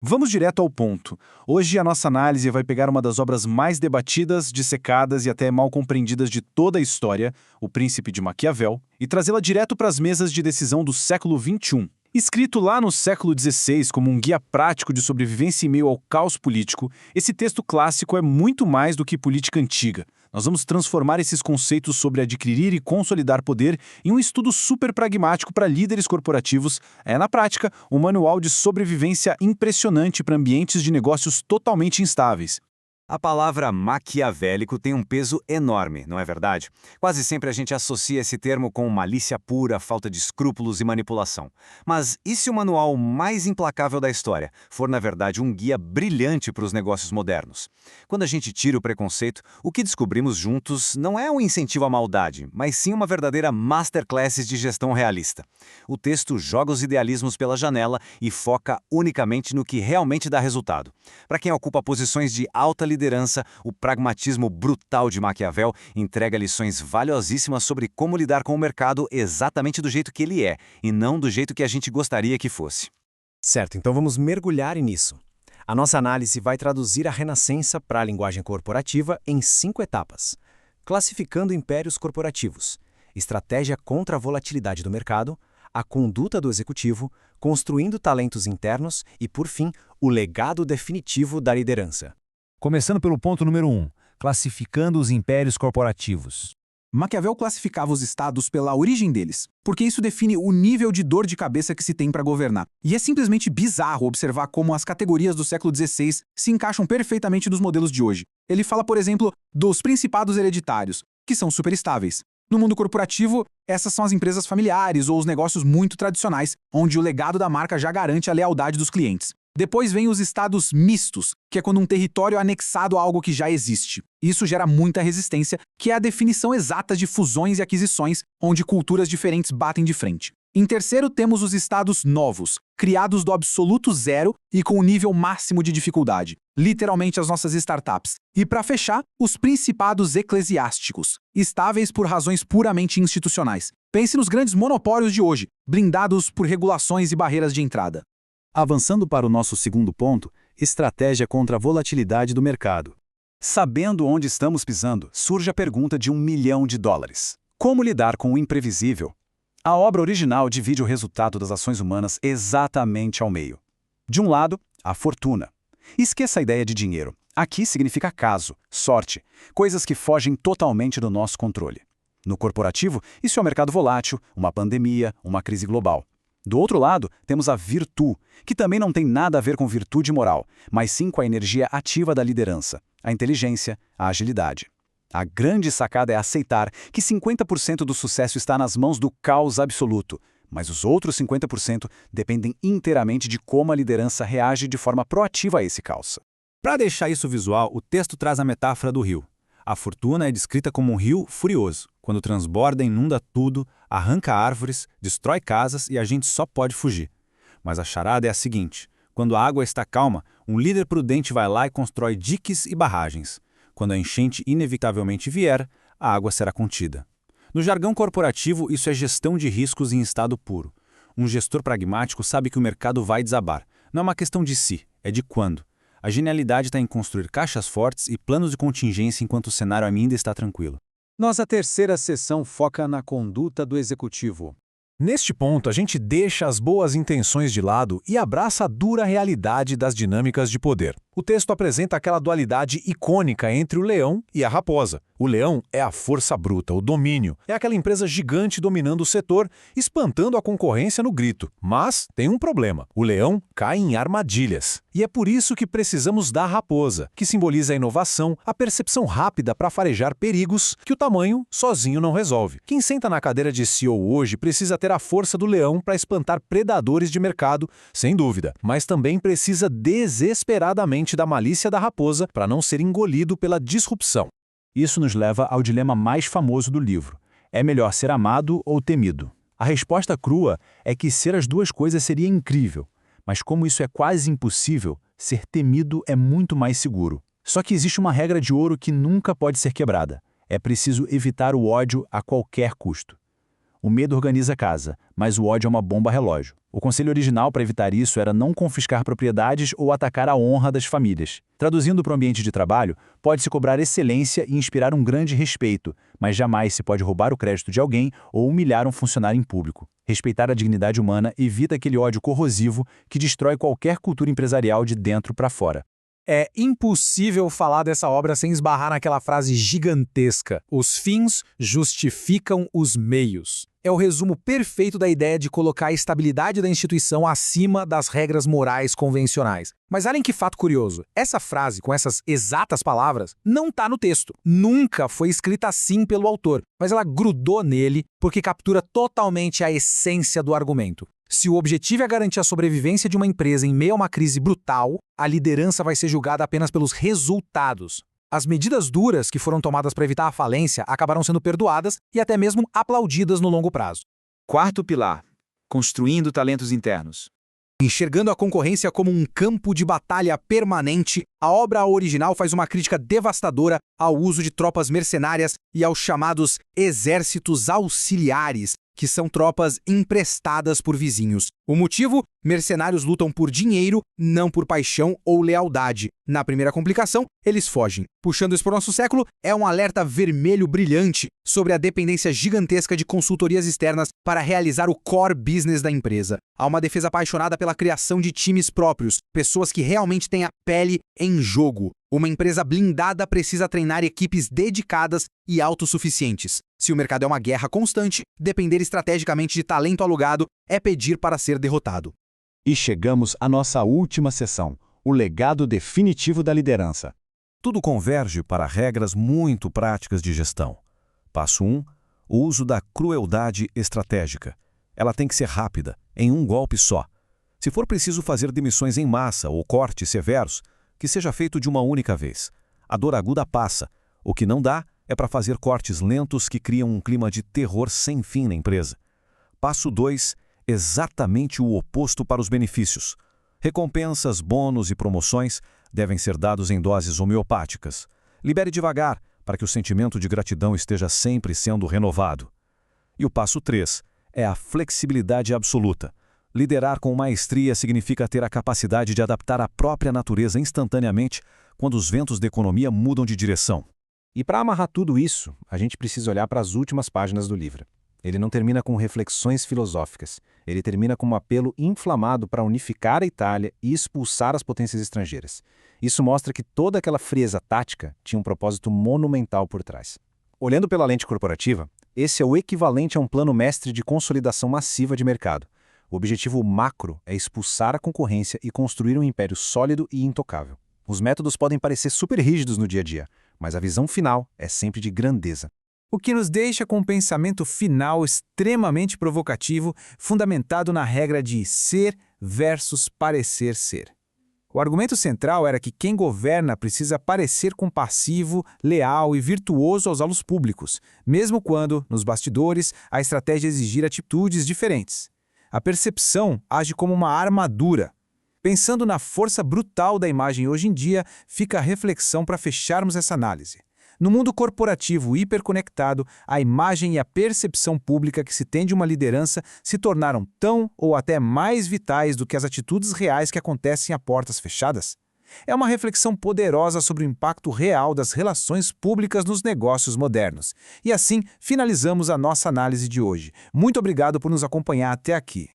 Vamos direto ao ponto. Hoje a nossa análise vai pegar uma das obras mais debatidas, dissecadas e até mal compreendidas de toda a história, O Príncipe de Maquiavel, e trazê-la direto para as mesas de decisão do século XXI. Escrito lá no século XVI como um guia prático de sobrevivência em meio ao caos político, esse texto clássico é muito mais do que política antiga. Nós vamos transformar esses conceitos sobre adquirir e consolidar poder em um estudo super pragmático para líderes corporativos. É, na prática, um manual de sobrevivência impressionante para ambientes de negócios totalmente instáveis. A palavra maquiavélico tem um peso enorme, não é verdade? Quase sempre a gente associa esse termo com malícia pura, falta de escrúpulos e manipulação. Mas e se o manual mais implacável da história for, na verdade, um guia brilhante para os negócios modernos? Quando a gente tira o preconceito, o que descobrimos juntos não é um incentivo à maldade, mas sim uma verdadeira masterclass de gestão realista. O texto joga os idealismos pela janela e foca unicamente no que realmente dá resultado. Para quem ocupa posições de alta liderança, o pragmatismo brutal de Maquiavel entrega lições valiosíssimas sobre como lidar com o mercado exatamente do jeito que ele é, e não do jeito que a gente gostaria que fosse. Certo, então vamos mergulhar nisso. A nossa análise vai traduzir a Renascença para a linguagem corporativa em 5 etapas. Classificando impérios corporativos, estratégia contra a volatilidade do mercado, a conduta do executivo, construindo talentos internos e, por fim, o legado definitivo da liderança. Começando pelo ponto número 1, classificando os impérios corporativos. Maquiavel classificava os estados pela origem deles, porque isso define o nível de dor de cabeça que se tem para governar. E é simplesmente bizarro observar como as categorias do século XVI se encaixam perfeitamente nos modelos de hoje. Ele fala, por exemplo, dos principados hereditários, que são superestáveis. No mundo corporativo, essas são as empresas familiares ou os negócios muito tradicionais, onde o legado da marca já garante a lealdade dos clientes. Depois vem os estados mistos, que é quando um território é anexado a algo que já existe. Isso gera muita resistência, que é a definição exata de fusões e aquisições, onde culturas diferentes batem de frente. Em terceiro, temos os estados novos, criados do absoluto zero e com o nível máximo de dificuldade, literalmente as nossas startups. E para fechar, os principados eclesiásticos, estáveis por razões puramente institucionais. Pense nos grandes monopólios de hoje, blindados por regulações e barreiras de entrada. Avançando para o nosso segundo ponto, estratégia contra a volatilidade do mercado. Sabendo onde estamos pisando, surge a pergunta de $1 milhão. Como lidar com o imprevisível? A obra original divide o resultado das ações humanas exatamente ao meio. De um lado, a fortuna. Esqueça a ideia de dinheiro. Aqui significa caso, sorte, coisas que fogem totalmente do nosso controle. No corporativo, isso é um mercado volátil, uma pandemia, uma crise global. Do outro lado, temos a virtu, que também não tem nada a ver com virtude moral, mas sim com a energia ativa da liderança, a inteligência, a agilidade. A grande sacada é aceitar que 50% do sucesso está nas mãos do caos absoluto, mas os outros 50% dependem inteiramente de como a liderança reage de forma proativa a esse caos. Para deixar isso visual, o texto traz a metáfora do rio. A fortuna é descrita como um rio furioso. Quando transborda, inunda tudo, arranca árvores, destrói casas e a gente só pode fugir. Mas a charada é a seguinte: quando a água está calma, um líder prudente vai lá e constrói diques e barragens. Quando a enchente inevitavelmente vier, a água será contida. No jargão corporativo, isso é gestão de riscos em estado puro. Um gestor pragmático sabe que o mercado vai desabar. Não é uma questão de se, é de quando. A genialidade está em construir caixas fortes e planos de contingência enquanto o cenário ainda está tranquilo. Nossa terceira sessão foca na conduta do executivo. Neste ponto, a gente deixa as boas intenções de lado e abraça a dura realidade das dinâmicas de poder. O texto apresenta aquela dualidade icônica entre o leão e a raposa. O leão é a força bruta, o domínio. É aquela empresa gigante dominando o setor, espantando a concorrência no grito. Mas tem um problema: o leão cai em armadilhas. E é por isso que precisamos da raposa, que simboliza a inovação, a percepção rápida para farejar perigos que o tamanho sozinho não resolve. Quem senta na cadeira de CEO hoje precisa ter a força do leão para espantar predadores de mercado, sem dúvida, mas também precisa desesperadamente da malícia da raposa para não ser engolido pela disrupção. Isso nos leva ao dilema mais famoso do livro: é melhor ser amado ou temido? A resposta crua é que ser as duas coisas seria incrível, mas como isso é quase impossível, ser temido é muito mais seguro. Só que existe uma regra de ouro que nunca pode ser quebrada: é preciso evitar o ódio a qualquer custo. O medo organiza a casa, mas o ódio é uma bomba relógio. O conselho original para evitar isso era não confiscar propriedades ou atacar a honra das famílias. Traduzindo para o ambiente de trabalho, pode-se cobrar excelência e inspirar um grande respeito, mas jamais se pode roubar o crédito de alguém ou humilhar um funcionário em público. Respeitar a dignidade humana evita aquele ódio corrosivo que destrói qualquer cultura empresarial de dentro para fora. É impossível falar dessa obra sem esbarrar naquela frase gigantesca: os fins justificam os meios. É o resumo perfeito da ideia de colocar a estabilidade da instituição acima das regras morais convencionais. Mas olhem que fato curioso, essa frase, com essas exatas palavras, não está no texto. Nunca foi escrita assim pelo autor, mas ela grudou nele porque captura totalmente a essência do argumento. Se o objetivo é garantir a sobrevivência de uma empresa em meio a uma crise brutal, a liderança vai ser julgada apenas pelos resultados. As medidas duras que foram tomadas para evitar a falência acabaram sendo perdoadas e até mesmo aplaudidas no longo prazo. Quarto pilar: construindo talentos internos. Enxergando a concorrência como um campo de batalha permanente, a obra original faz uma crítica devastadora ao uso de tropas mercenárias e aos chamados exércitos auxiliares, que são tropas emprestadas por vizinhos. O motivo? Mercenários lutam por dinheiro, não por paixão ou lealdade. Na primeira complicação, eles fogem. Puxando isso para o nosso século, é um alerta vermelho brilhante sobre a dependência gigantesca de consultorias externas para realizar o core business da empresa. Há uma defesa apaixonada pela criação de times próprios, pessoas que realmente têm a pele em jogo. Uma empresa blindada precisa treinar equipes dedicadas e autossuficientes. Se o mercado é uma guerra constante, depender estrategicamente de talento alugado é pedir para ser derrotado. E chegamos à nossa última sessão, o legado definitivo da liderança. Tudo converge para regras muito práticas de gestão. Passo 1. O uso da crueldade estratégica. Ela tem que ser rápida, em um golpe só. Se for preciso fazer demissões em massa ou cortes severos, que seja feito de uma única vez. A dor aguda passa. O que não dá é para fazer cortes lentos que criam um clima de terror sem fim na empresa. Passo 2. Exatamente o oposto para os benefícios. Recompensas, bônus e promoções devem ser dados em doses homeopáticas. Libere devagar, para que o sentimento de gratidão esteja sempre sendo renovado. E o passo 3 é a flexibilidade absoluta. Liderar com maestria significa ter a capacidade de adaptar a própria natureza instantaneamente quando os ventos da economia mudam de direção. E para amarrar tudo isso, a gente precisa olhar para as últimas páginas do livro. Ele não termina com reflexões filosóficas. Ele termina com um apelo inflamado para unificar a Itália e expulsar as potências estrangeiras. Isso mostra que toda aquela frieza tática tinha um propósito monumental por trás. Olhando pela lente corporativa, esse é o equivalente a um plano mestre de consolidação massiva de mercado. O objetivo macro é expulsar a concorrência e construir um império sólido e intocável. Os métodos podem parecer super rígidos no dia a dia, mas a visão final é sempre de grandeza. O que nos deixa com um pensamento final extremamente provocativo, fundamentado na regra de ser versus parecer ser. O argumento central era que quem governa precisa parecer compassivo, leal e virtuoso aos olhos públicos, mesmo quando, nos bastidores, a estratégia exigir atitudes diferentes. A percepção age como uma armadura. Pensando na força brutal da imagem hoje em dia, fica a reflexão para fecharmos essa análise. No mundo corporativo hiperconectado, a imagem e a percepção pública que se tem de uma liderança se tornaram tão ou até mais vitais do que as atitudes reais que acontecem a portas fechadas. É uma reflexão poderosa sobre o impacto real das relações públicas nos negócios modernos. E assim, finalizamos a nossa análise de hoje. Muito obrigado por nos acompanhar até aqui.